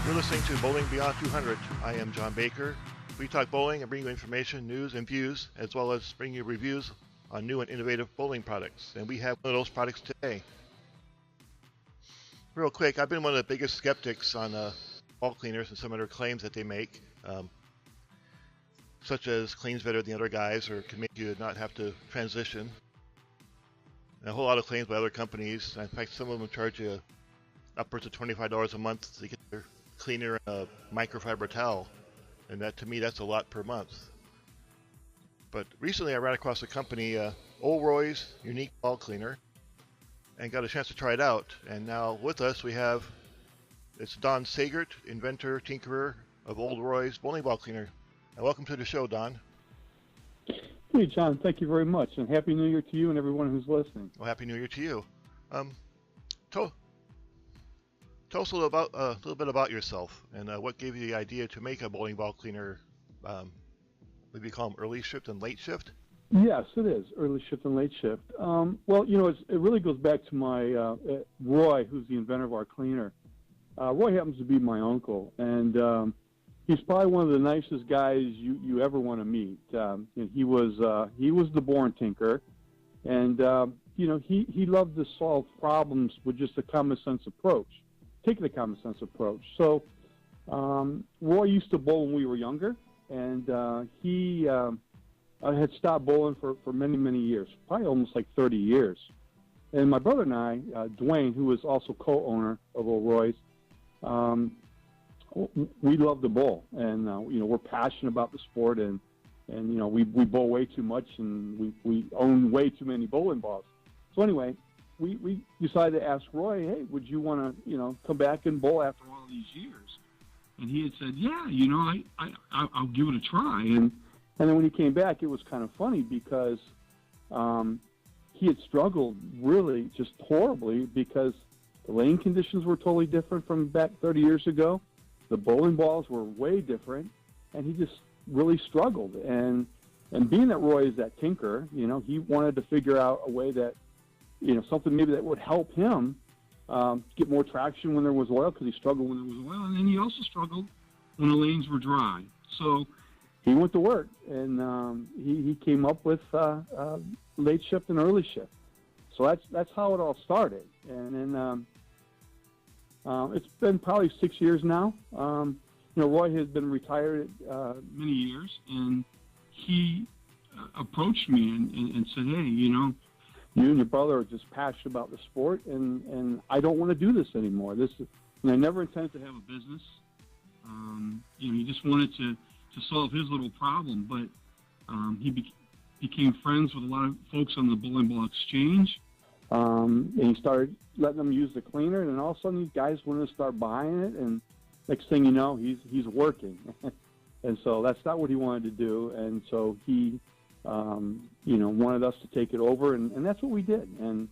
You're listening to Bowling Beyond 200. I am John Baker. We talk bowling and bring you information, news, and views, as well as bring you reviews on new and innovative bowling products. And we have one of those products today. Real quick, I've been one of the biggest skeptics on ball cleaners and some of their claims that they make, such as cleans better than other guys or can make you not have to transition. And a whole lot of claims by other companies. In fact, some of them charge you upwards of $25 a month to get their cleaner and a microfiber towel, and that to me that's a lot per month. But recently I ran across a company, Old Roy's unique ball cleaner, and got a chance to try it out. And now with us we have, it's Don Sagert, inventor, tinkerer of Old Roy's bowling ball cleaner. And welcome to the show, Don. Hey John, thank you very much, and Happy New Year to you and everyone who's listening. Well, Happy New Year to you. Tell us a little bit about yourself and what gave you the idea to make a bowling ball cleaner. Maybe you call them early shift and late shift? Yes, it is early shift and late shift. Well, you know, it really goes back to my Roy, who's the inventor of our cleaner. Roy happens to be my uncle, and he's probably one of the nicest guys you ever want to meet. He was the born tinker, and you know, he loved to solve problems with just a common sense approach. Taking a common sense approach. So Roy used to bowl when we were younger, and he had stopped bowling for many years, probably almost like 30 years. And my brother and I, Dwayne, who is also co-owner of Old Roy's, we love to bowl, and you know, we're passionate about the sport, and you know, we bowl way too much, and we own way too many bowling balls. So anyway, we decided to ask Roy, hey, would you want to, you know, come back and bowl after all these years? And he had said, yeah, you know, I'll give it a try. And then when he came back, it was kind of funny because he had struggled really just horribly because the lane conditions were totally different from back 30 years ago. The bowling balls were way different, and he just really struggled. And being that Roy is that tinker, you know, he wanted to figure out a way that, you know, something maybe that would help him get more traction when there was oil, because he struggled when there was oil, and then he also struggled when the lanes were dry. So he went to work, and he came up with late shift and early shift. So that's how it all started. And then it's been probably 6 years now. You know, Roy has been retired many years, and he approached me and said, hey, you know, you and your brother are just passionate about the sport, and I don't want to do this anymore. And I never intended to have a business. You know, he just wanted to solve his little problem, but he became friends with a lot of folks on the Bowling Ball Exchange, and he started letting them use the cleaner, and all of a sudden these guys wanted to start buying it, and next thing you know, he's working. And so that's not what he wanted to do, and so he you know, wanted us to take it over, and that's what we did. And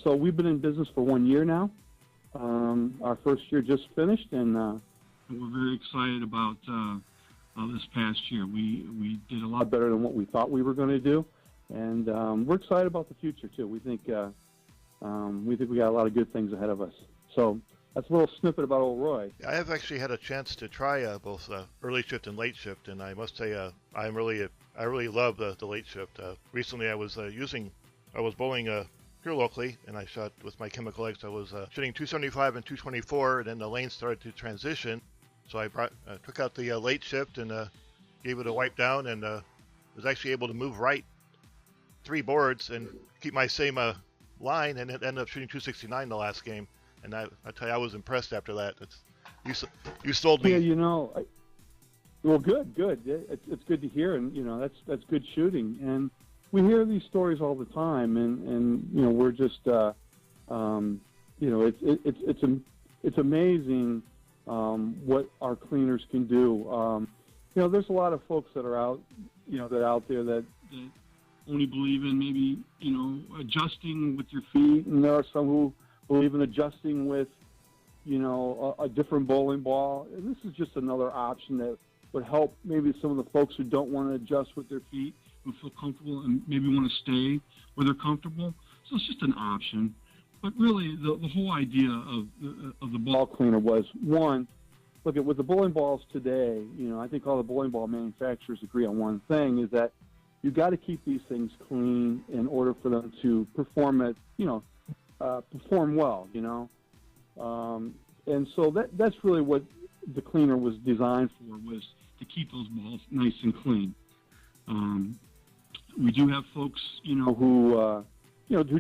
so we've been in business for 1 year now. Our first year just finished, and we're very excited about this past year. We did a lot better than what we thought we were going to do, and we're excited about the future too. We think we got a lot of good things ahead of us. So that's a little snippet about Old Roy. I have actually had a chance to try both early shift and late shift, and I must say I really love the late shift. Recently I was bowling here locally, and I shot with my chemical eggs. I was shooting 275 and 224, and then the lane started to transition. So I took out the late shift and gave it a wipe down, and was actually able to move right 3 boards and keep my same line, and it ended up shooting 269 the last game. And I tell you, I was impressed after that. You sold me. Yeah, you know, well, good. It's good to hear, and you know, that's good shooting. And we hear these stories all the time, and you know, we're just, you know, it's amazing what our cleaners can do. You know, there's a lot of folks that are out there that only believe in maybe, you know, adjusting with your feet, and there are some who believe in adjusting with, you know, a different bowling ball. And this is just another option that would help maybe some of the folks who don't want to adjust with their feet, who feel comfortable and maybe want to stay where they're comfortable. So it's just an option. But really, the whole idea of the ball cleaner was, one, look at with the bowling balls today, I think all the bowling ball manufacturers agree on one thing, is that you got to keep these things clean in order for them to perform perform well, and so that's really what the cleaner was designed for, was to keep those balls nice and clean. We do have folks, who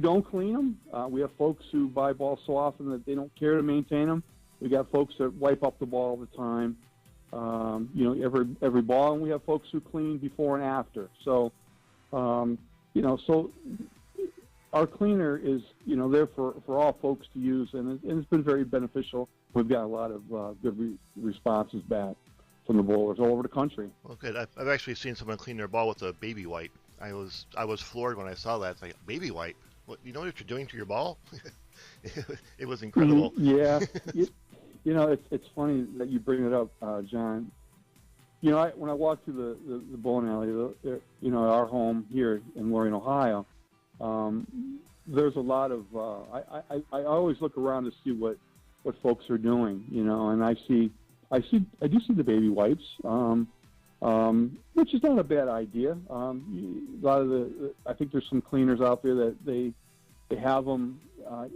don't clean them. We have folks who buy balls so often that they don't care to maintain them. We got folks that wipe up the ball all the time, every ball, and we have folks who clean before and after. So, so our cleaner is, there for all folks to use, and it's been very beneficial. We've got a lot of good responses back from the bowlers all over the country. Well, good. I've actually seen someone clean their ball with a baby wipe. I was floored when I saw that. It's like, baby wipe? What, you know what you're doing to your ball? It was incredible. Yeah. It's funny that you bring it up, John. When I walk through the bowling alley, our home here in Lorain, Ohio, there's a lot of, I always look around to see what folks are doing, and I do see the baby wipes, which is not a bad idea. A lot of I think there's some cleaners out there that they have them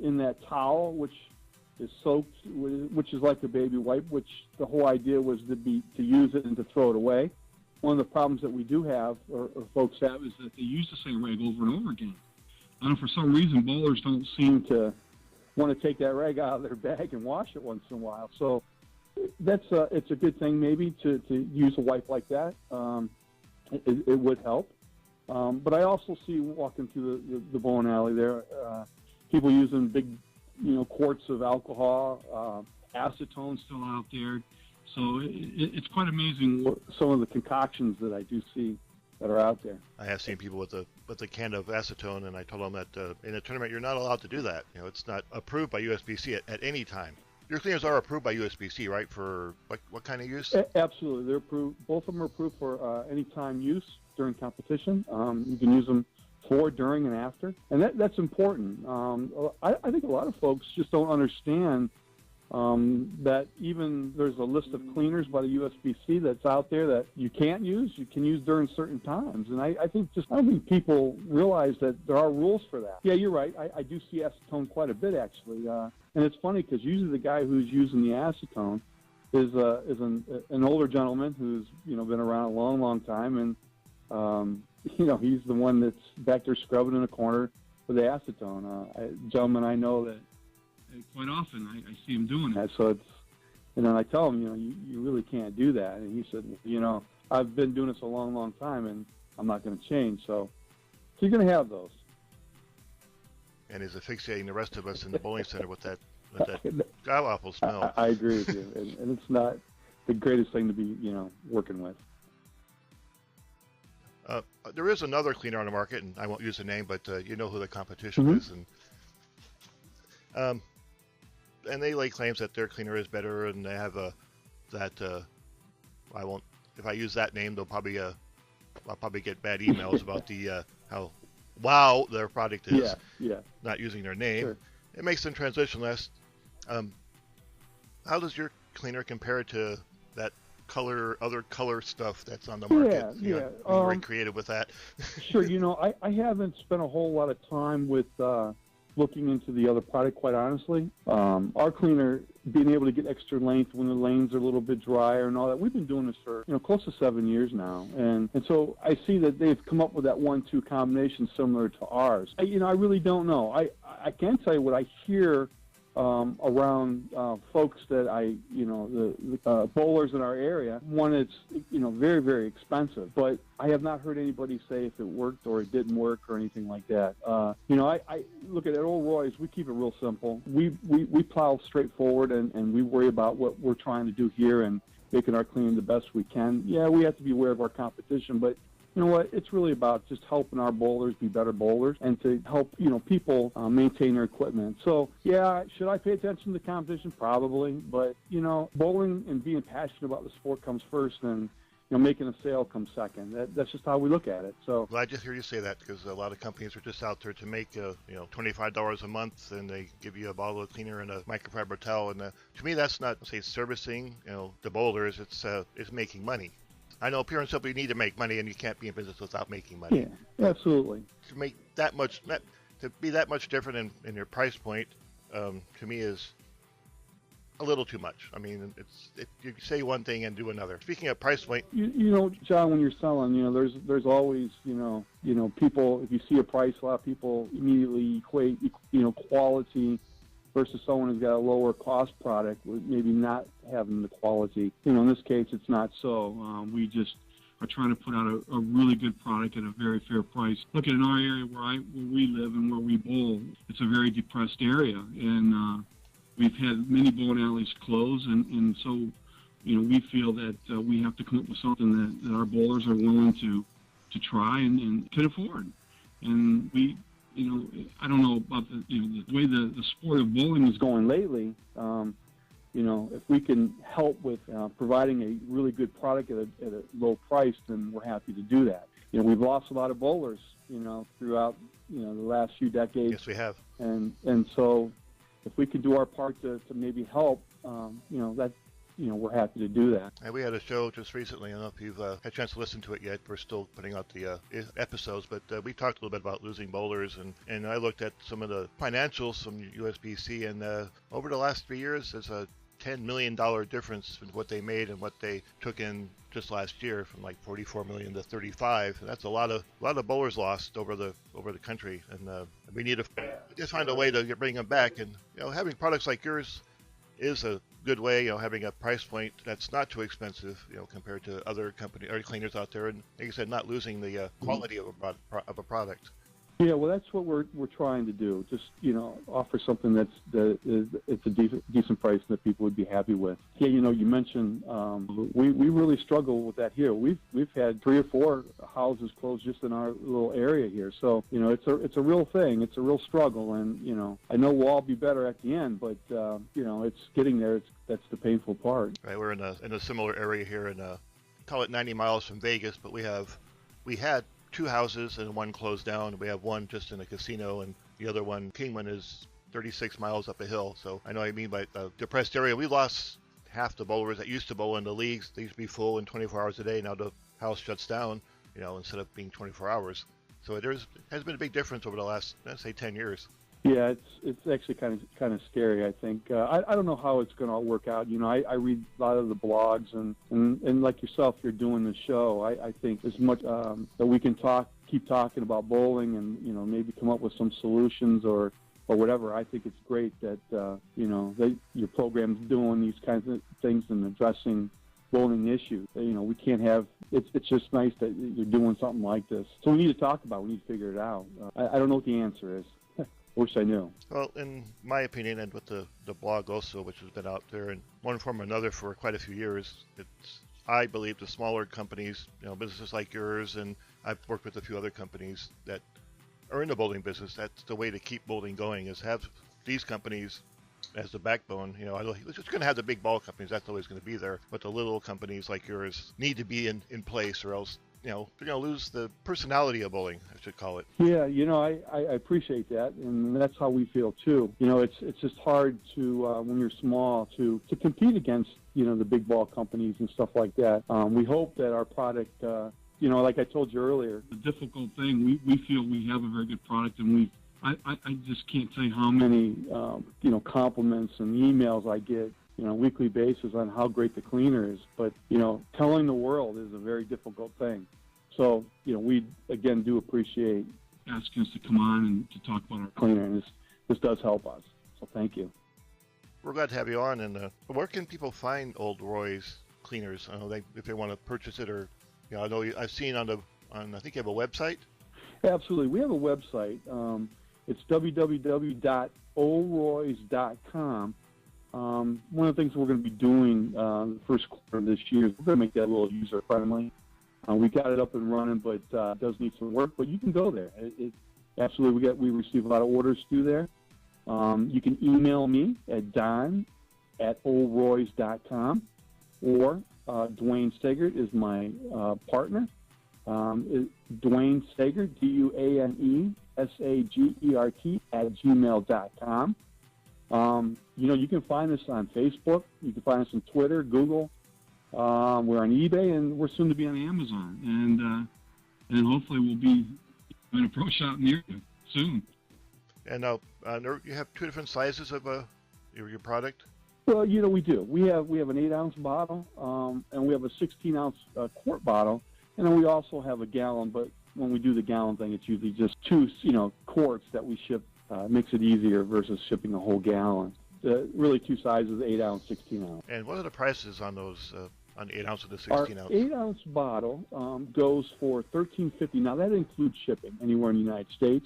in that towel, which is soaked, which is like a baby wipe, which the whole idea was to use it and to throw it away. One of the problems that we do have, or folks have, is that they use the same rag over and over again. And for some reason, bowlers don't seem to want to take that rag out of their bag and wash it once in a while. So it's a good thing maybe to use a wipe like that. It would help. But I also see walking through the bowling alley there, people using big, quarts of alcohol, acetone still out there. So it's quite amazing some of the concoctions that I do see that are out there. I have seen people with a can of acetone, and I told them that in a tournament you're not allowed to do that. It's not approved by USBC at any time. Your cleaners are approved by USBC, right? For what kind of use? Absolutely, they're approved. Both of them are approved for any time use during competition. You can use them before, during, and after, and that's important. I think a lot of folks just don't understand that even there's a list of cleaners by the USBC that's out there that you can't use. You can use during certain times, and I don't think people realize that there are rules for that. Yeah, you're right. I do see acetone quite a bit actually, and it's funny because usually the guy who's using the acetone is an older gentleman who's been around a long time, and he's the one that's back there scrubbing in a corner with the acetone. Gentlemen I know that quite often I see him doing that. So it's, and I tell him, you really can't do that. And he said, I've been doing this a long time, and I'm not going to change. So you're going to have those. And he's asphyxiating the rest of us in the bowling center with that god-awful smell. I agree with you, and it's not the greatest thing to be, working with. There is another cleaner on the market, and I won't use the name, but you know who the competition is, and they lay claims that their cleaner is better, and they have I won't. If I use that name, I'll probably get bad emails about how wow their product is. Yeah. Not using their name. Sure. It makes them transition less. How does your cleaner compare to that other color stuff that's on the market? Yeah. Being very creative with that. Sure. I haven't spent a whole lot of time with looking into the other product, quite honestly. Our cleaner, being able to get extra length when the lanes are a little bit drier and all that, we've been doing this for close to 7 years now, and so I see that they've come up with that 1-2 combination similar to ours. I really don't know. I can tell you what I hear around folks that the bowlers in our area. One, it's very, very expensive, but I have not heard anybody say if it worked or it didn't work or anything like that. I look at Old Roy's. We keep it real simple. We plow straight forward, and we worry about what we're trying to do here and making our cleaning the best we can. Yeah, we have to be aware of our competition, but you know what? It's really about just helping our bowlers be better bowlers and to help, people maintain their equipment. So, yeah, should I pay attention to the competition? Probably. But, bowling and being passionate about the sport comes first. And, making a sale comes second. That's just how we look at it. So glad to hear you say that, because a lot of companies are just out there to make $25 a month, and they give you a bottle of cleaner and a microfiber towel. And to me, that's not, say, servicing the bowlers. It's making money. I know pure and simple, you need to make money, and you can't be in business without making money. Yeah, absolutely. To make that much, to be that much different in your price point, to me is a little too much. I mean, you say one thing and do another. Speaking of price point, John, when you're selling, there's always, people. If you see a price, a lot of people immediately equate, quality versus someone who's got a lower cost product with maybe not having the quality. In this case, it's not so. We just are trying to put out a really good product at a very fair price. Look, in our area where we live and where we bowl, it's a very depressed area, and we've had many bowling alleys close, and so we feel that we have to come up with something that our bowlers are willing to try and can afford. And we, I don't know about the way the sport of bowling is going lately. If we can help with providing a really good product at a low price, then we're happy to do that. We've lost a lot of bowlers, throughout the last few decades. Yes, we have. And so if we can do our part to maybe help, we're happy to do that. And we had a show just recently. I don't know if you've had a chance to listen to it yet. We're still putting out the episodes, but we talked a little bit about losing bowlers, and I looked at some of the financials from USBC, and over the last 3 years, there's a $10 million difference in what they made and what they took in just last year, from like 44 million to 35. And that's a lot of bowlers lost over the country, and we need to just find a way to bring them back. And having products like yours is a good way. Having a price point that's not too expensive, compared to other company or cleaners out there, and like I said, not losing the quality of a product. Yeah, well, that's what we're trying to do. Just offer something it's a decent price that people would be happy with. Yeah, you mentioned we really struggle with that here. We've had 3 or 4 houses close just in our little area here. So it's a real thing. It's a real struggle, and I know we'll all be better at the end, but it's getting there. That's the painful part. Right, we're in a similar area here, and call it 90 miles from Vegas, but we had 2 houses, and one closed down. We have one just in a casino, and the other one, Kingman, is 36 miles up a hill. So I know what I mean by the depressed area. We lost half the bowlers that used to bowl in the leagues. They used to be full in 24 hours a day. Now the house shuts down, instead of being 24 hours. So has been a big difference over the last, let's say, 10 years. Yeah, it's actually kind of scary. I think I don't know how it's going to all work out. I read a lot of the blogs, and like yourself, you're doing the show. I think as much that we can keep talking about bowling, and maybe come up with some solutions or whatever. I think it's great that that your program's doing these kinds of things and addressing bowling issues. We can't have. It's just nice that you're doing something like this. So we need to talk about it. We need to figure it out. I don't know what the answer is. Wish I knew. Well, in my opinion, and with the blog also, which has been out there in one form or another for quite a few years, I believe the smaller companies, businesses like yours, and I've worked with a few other companies that are in the bowling business. That's the way to keep bowling going, is have these companies as the backbone. It's just going to have the big ball companies. That's always going to be there. But the little companies like yours need to be in place, or else they're going to lose the personality of bowling, I should call it. Yeah, I appreciate that, and that's how we feel too. It's just hard to when you're small to compete against the big ball companies and stuff like that. We hope that our product, like I told you earlier, the difficult thing, we feel we have a very good product, and I just can't tell you how many compliments and emails I get on a weekly basis on how great the cleaner is. But telling the world is a very difficult thing. So we again do appreciate asking us to come on and to talk about our cleaner, and this does help us. So thank you. We're glad to have you on. And where can people find Old Roy's cleaners? I know if they want to purchase it, or I know I've seen on I think you have a website. Absolutely, we have a website. It's www.oldroys.com. One of the things we're going to be doing the first quarter of this year is we're going to make that a little user friendly. We got it up and running, but it does need some work. But you can go there. Absolutely, we receive a lot of orders through there. You can email me at don@oldroys.com, or Dwayne Sagert is my partner. Dwayne Sagert, DuaneSagert @gmail.com. You can find us on Facebook. You can find us on Twitter, Google. We're on eBay, and we're soon to be on Amazon. And hopefully we'll be in a pro shop near you soon. And now, you have two different sizes of your product? Well, we do. We have an 8-ounce bottle, and we have a 16-ounce quart bottle, and then we also have a gallon. But when we do the gallon thing, it's usually just two, quarts that we ship. Makes it easier versus shipping a whole gallon. Really, two sizes: 8-ounce, 16-ounce. And what are the prices on those? On 8-ounce and the 16-ounce? Our 8-ounce bottle goes for $13.50. Now that includes shipping anywhere in the United States,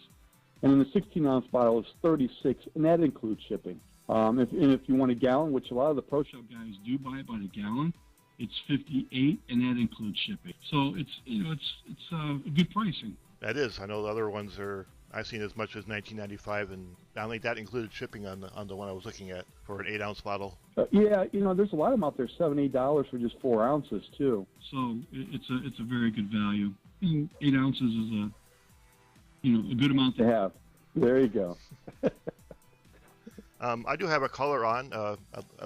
and then the 16-ounce bottle is $36, and that includes shipping. If you want a gallon, which a lot of the pro shop guys do buy by the gallon, it's $58, and that includes shipping. So it's good pricing. That is. I know the other ones I've seen as much as $19.95, and not only that included shipping on the one I was looking at for an 8-ounce bottle. There's a lot of them out there, $7-8 for just 4 ounces too. So it's a very good value. And 8 ounces is a good amount to have. There you go. I do have a caller on. I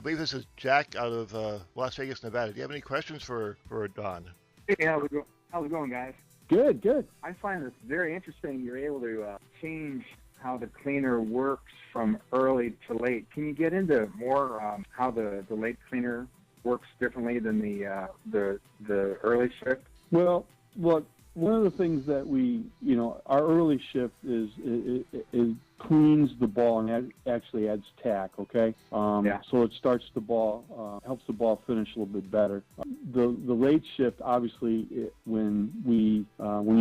believe this is Jack out of Las Vegas, Nevada. Do you have any questions for Don? Hey, how's it going, guys? Good. I find this very interesting. You're able to change how the cleaner works from early to late. Can you get into more how the late cleaner works differently than the early shift? Well, look, one of the things that we, our early shift is cleans the ball and actually adds tack, okay? So it starts the ball, helps the ball finish a little bit better. The late shift, obviously, when you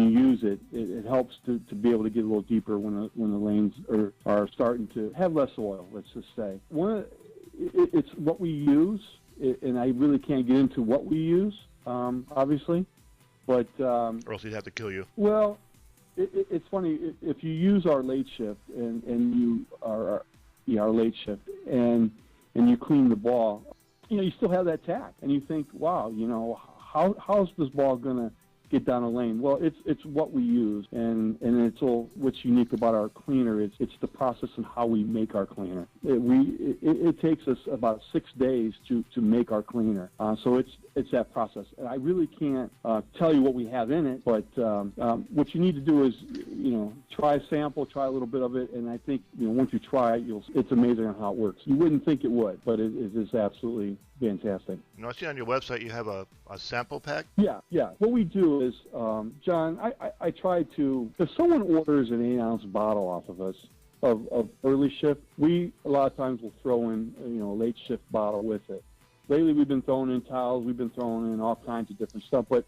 use it, it helps to be able to get a little deeper when the lanes are starting to have less oil, let's just say. It's what we use, and I really can't get into what we use, obviously. But or else he'd have to kill you. Well, it's funny if you use our late shift and you are our late shift and you clean the ball, you still have that tack, and you think, wow, how's this ball gonna get down a lane? Well, it's what we use, and it's all what's unique about our cleaner. It's the process and how we make our cleaner. It takes us about 6 days to make our cleaner. So it's that process. And I really can't tell you what we have in it, but what you need to do is try a sample, try a little bit of it, and I think once you try it, it's amazing on how it works. You wouldn't think it would, but it is absolutely fantastic. I see on your website you have a sample pack? Yeah. What we do is, John, I try to, if someone orders an 8-ounce bottle off of us of early shift, we a lot of times will throw in a late shift bottle with it. Lately we've been throwing in towels, we've been throwing in all kinds of different stuff, but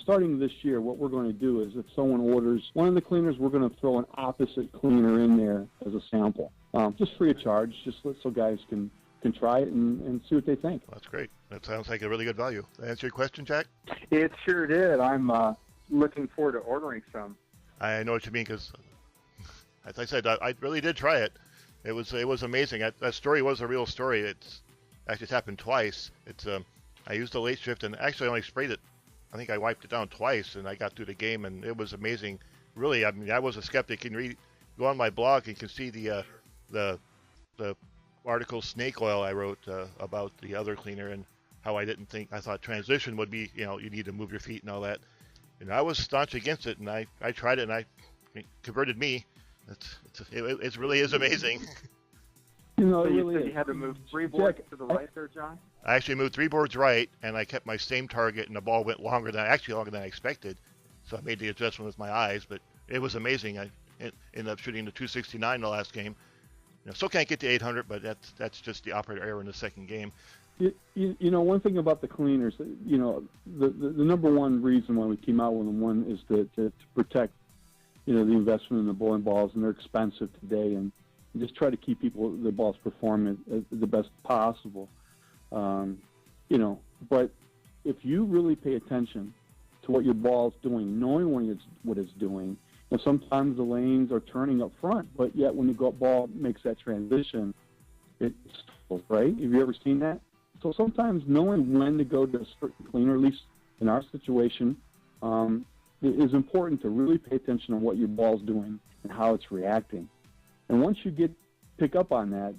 starting this year, what we're going to do is if someone orders one of the cleaners, we're going to throw an opposite cleaner in there as a sample, just free of charge, just so guys can try it and see what they think. Well, that's great. That sounds like a really good value. Did that answer your question, Jack? It sure did. I'm looking forward to ordering some. I know what you mean, because, as I said, I really did try it. It was amazing. That story was a real story. It's happened twice. I used the late shift, and actually I only sprayed it. I think I wiped it down twice, and I got through the game, and it was amazing. Really, I mean, I was a skeptic. You can go on my blog and you can see the article Snake Oil I wrote about the other cleaner and how I thought transition would be, you need to move your feet and all that. And I was staunch against it, and I tried it, and it converted me. It really is amazing. So you really said you had to move 3 boards to the right there, John? I actually moved 3 boards right, and I kept my same target, and the ball went longer than I expected. So I made the adjustment with my eyes, but it was amazing. I ended up shooting the 269 the last game. Still can't get to 800, but that's just the operator error in the second game. One thing about the cleaners, the number one reason why we came out with them, one is to protect, the investment in the bowling balls, and they're expensive today, and just try to keep the balls performing at the best possible. But if you really pay attention to what your ball's doing, knowing what it's doing, and sometimes the lanes are turning up front, but yet when the ball makes that transition, it's right. Have you ever seen that? So sometimes knowing when to go to a certain cleaner, at least in our situation, it is important to really pay attention to what your ball's doing and how it's reacting. And once you pick up on that,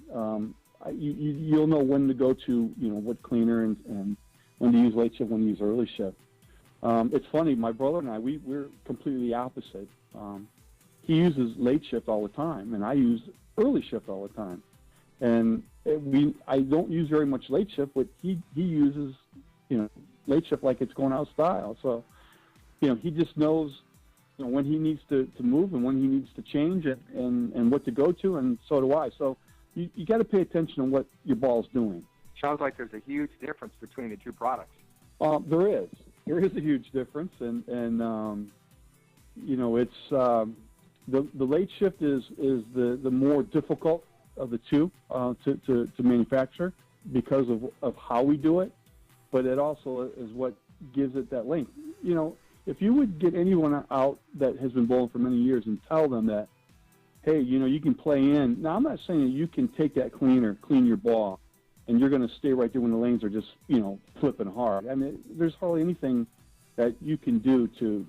you'll know when to go to, what cleaner and when to use late shift, when to use early shift. It's funny, my brother and I, we're completely opposite. He uses late shift all the time, and I use early shift all the time. And I don't use very much late shift, but he uses, late shift like it's going out of style. So, he just knows, when he needs to move and when he needs to change it and what to go to, and so do I. So you got to pay attention to what your ball's doing. Sounds like there's a huge difference between the two products. There is. There is a huge difference, and it's the late shift is the more difficult of the two to manufacture because of how we do it, but it also is what gives it that length. If you would get anyone out that has been bowling for many years and tell them that, hey, you can play in. Now, I'm not saying that you can take that cleaner, clean your ball, and you're going to stay right there when the lanes are just, flipping hard. I mean, there's hardly anything that you can do to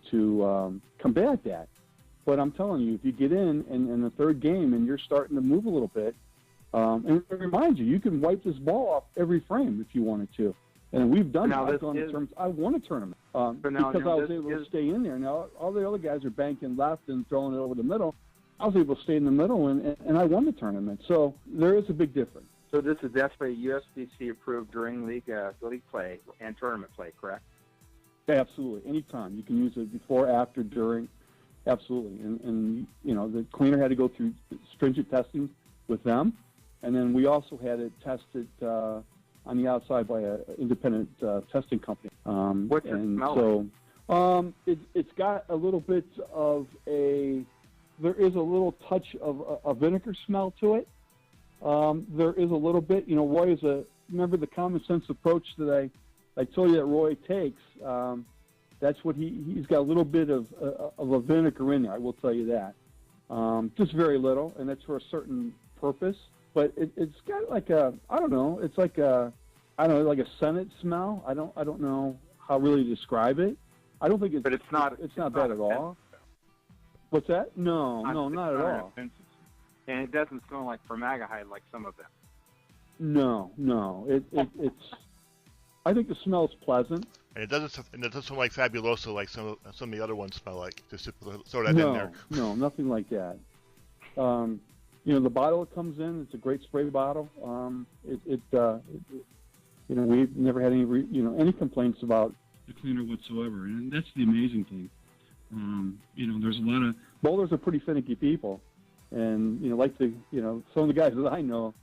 combat that. But I'm telling you, if you get in the third game and you're starting to move a little bit, and remind you can wipe this ball off every frame if you wanted to. And we've done that. I've gone to tournaments. I won a tournament because I was able to stay in there. Now, all the other guys are banking left and throwing it over the middle. I was able to stay in the middle, and I won the tournament. So there is a big difference. So this is definitely USBC approved during league play and tournament play, correct? Absolutely. Anytime. You can use it before, after, during. Absolutely. And the cleaner had to go through stringent testing with them. And then we also had it tested on the outside by an independent testing company. What's it smell like? It's got a little bit of there is a little touch of a vinegar smell to it. There is a little bit, Roy remember the common sense approach that I told you that Roy takes. That's what he's got a little bit of a vinegar in there, I will tell you that. Just very little, and that's for a certain purpose. But it's got like it's like like a Senate smell. I don't know how really to describe it. I don't think it's. But it's not bad at all. What's that? No, not at all. And it doesn't smell like formaldehyde like some of them. No. It's. I think the smell is pleasant. And it doesn't smell like Fabuloso like some of the other ones smell like. Just to throw that in there. No, nothing like that. The bottle it comes in, it's a great spray bottle. We've never had any complaints about the cleaner whatsoever, and that's the amazing thing. There's a lot of bowlers are pretty finicky people, and some of the guys that I know,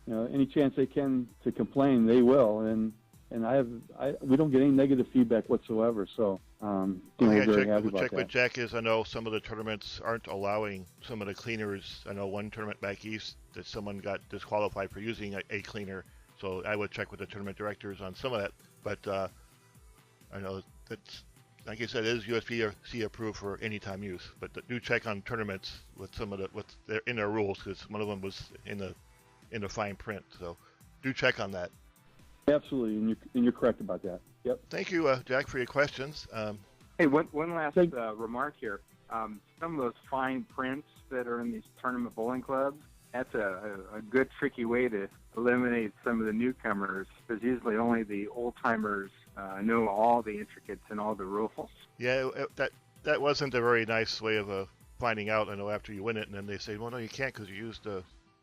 any chance they can to complain, they will, and we don't get any negative feedback whatsoever. So we're very happy about that. With Jack is I know some of the tournaments aren't allowing some of the cleaners. I know one tournament back east that someone got disqualified for using a cleaner. So I would check with the tournament directors on some of that. But I know that's, like I said, it is USBC approved for anytime use. But do check on tournaments with some of they're in their rules, because one of them was in the fine print. So do check on that. Absolutely, and you're correct about that. Yep. Thank you, Jack, for your questions. Hey, one last remark here. Some of those fine prints that are in these tournament bowling clubs, that's a good, tricky way to eliminate some of the newcomers, because usually only the old-timers know all the intricates and all the rules. Yeah, that wasn't a very nice way of finding out, I know, after you win it, and then they say, well, no, you can't because you used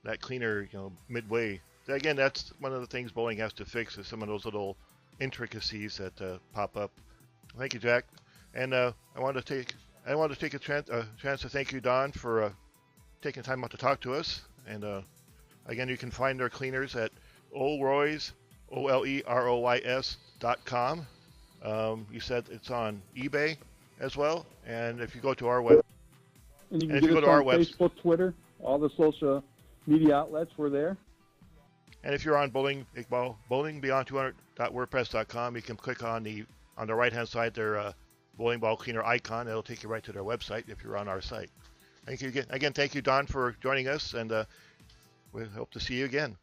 that cleaner, midway. Again, that's one of the things bowling has to fix, is some of those little intricacies that pop up. Thank you, Jack. And I wanted to take a chance to thank you, Don, for taking time out to talk to us. And again, you can find our cleaners at Oleroys, OLEROYS.com. You said it's on eBay as well. And if you go to our web, and you can get us on Facebook, Twitter, all the social media outlets, we're there. And if you're on bowlingbeyond200.wordpress.com, you can click on the right-hand side their bowling ball cleaner icon. It'll take you right to their website if you're on our site. Thank you again. Again, thank you, Don, for joining us, and we hope to see you again.